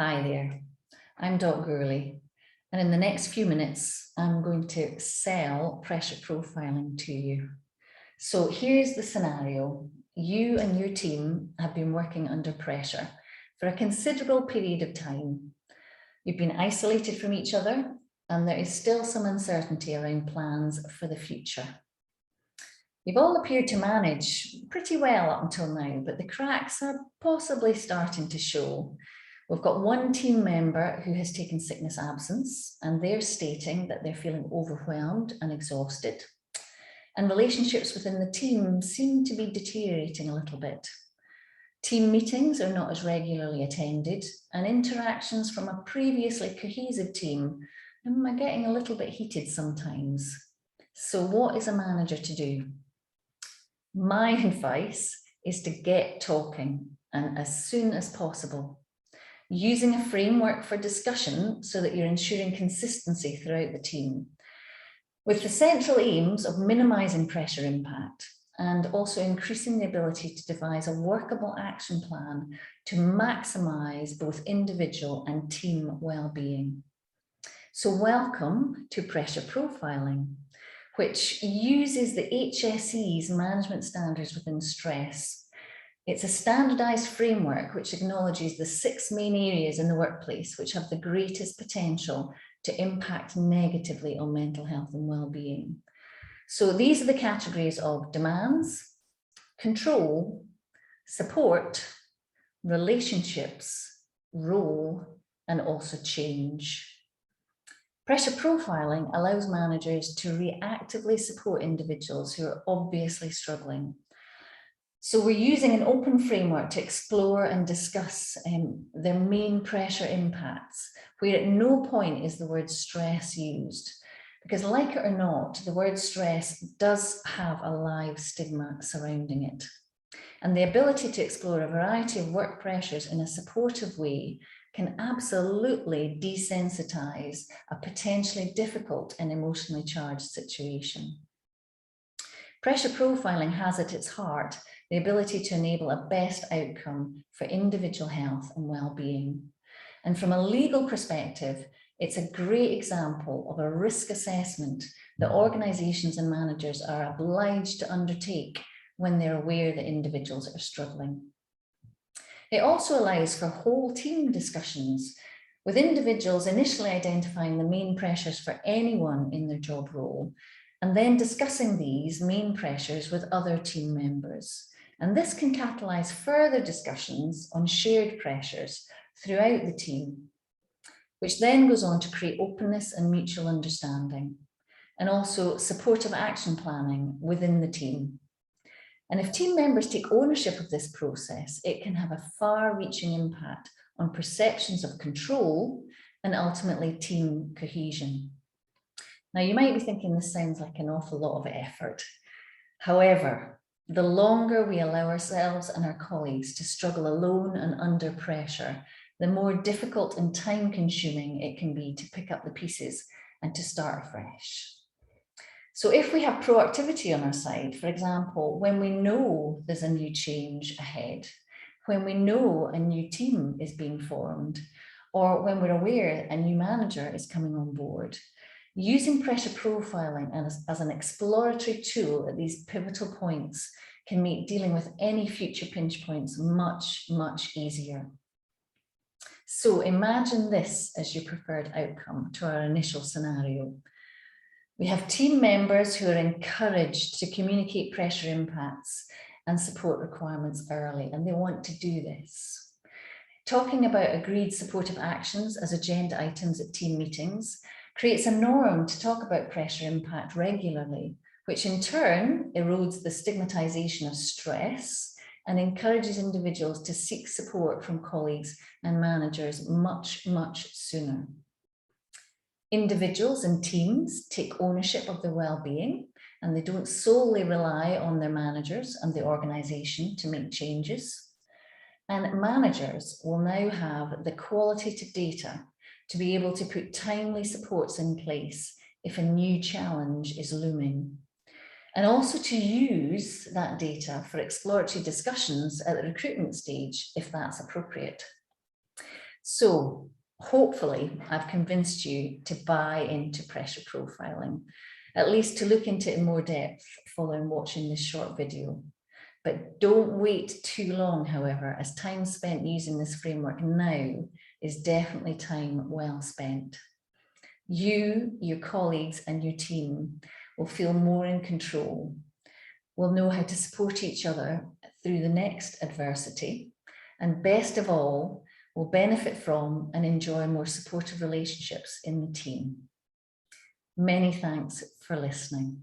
Hi there, I'm Dot Gourley, and in the next few minutes, I'm going to sell pressure profiling to you. So here's the scenario. You and your team have been working under pressure for a considerable period of time. You've been isolated from each other, and there is still some uncertainty around plans for the future. You've all appeared to manage pretty well up until now, but the cracks are possibly starting to show. We've got one team member who has taken sickness absence, and they're stating that they're feeling overwhelmed and exhausted. And relationships within the team seem to be deteriorating a little bit. Team meetings are not as regularly attended, and interactions from a previously cohesive team are getting a little bit heated sometimes. So what is a manager to do? My advice is to get talking, and as soon as possible. Using a framework for discussion so that you're ensuring consistency throughout the team, with the central aims of minimising pressure impact and also increasing the ability to devise a workable action plan to maximise both individual and team well-being. So welcome to pressure profiling, which uses the HSE's Management Standards within stress. It's a standardised framework which acknowledges the 6 main areas in the workplace which have the greatest potential to impact negatively on mental health and well-being. So these are the categories of demands, control, support, relationships, role, and also change. Pressure profiling allows managers to reactively support individuals who are obviously struggling. So we're using an open framework to explore and discuss their main pressure impacts, where at no point is the word stress used. Because like it or not, the word stress does have a live stigma surrounding it. And the ability to explore a variety of work pressures in a supportive way can absolutely desensitise a potentially difficult and emotionally charged situation. Pressure profiling has at its heart the ability to enable a best outcome for individual health and well-being. And from a legal perspective, it's a great example of a risk assessment that organisations and managers are obliged to undertake when they're aware that individuals are struggling. It also allows for whole team discussions, with individuals initially identifying the main pressures for anyone in their job role, and then discussing these main pressures with other team members. And this can catalyse further discussions on shared pressures throughout the team, which then goes on to create openness and mutual understanding, and also supportive action planning within the team. And if team members take ownership of this process, it can have a far-reaching impact on perceptions of control and ultimately team cohesion. Now, you might be thinking this sounds like an awful lot of effort. However, the longer we allow ourselves and our colleagues to struggle alone and under pressure, the more difficult and time-consuming it can be to pick up the pieces and to start afresh. So if we have proactivity on our side, for example, when we know there's a new change ahead, when we know a new team is being formed, or when we're aware a new manager is coming on board, using pressure profiling as an exploratory tool at these pivotal points can make dealing with any future pinch points much, much easier. So imagine this as your preferred outcome to our initial scenario. We have team members who are encouraged to communicate pressure impacts and support requirements early, and they want to do this. Talking about agreed supportive actions as agenda items at team meetings creates a norm to talk about pressure impact regularly, which in turn erodes the stigmatisation of stress and encourages individuals to seek support from colleagues and managers much, much sooner. Individuals and teams take ownership of their well-being, and they don't solely rely on their managers and the organisation to make changes. And managers will now have the qualitative data to be able to put timely supports in place if a new challenge is looming. And also to use that data for exploratory discussions at the recruitment stage, if that's appropriate. So hopefully I've convinced you to buy into pressure profiling, at least to look into it in more depth following watching this short video. But don't wait too long, however, as time spent using this framework now is definitely time well spent. You, your colleagues and your team will feel more in control, will know how to support each other through the next adversity, and best of all, will benefit from and enjoy more supportive relationships in the team. Many thanks for listening.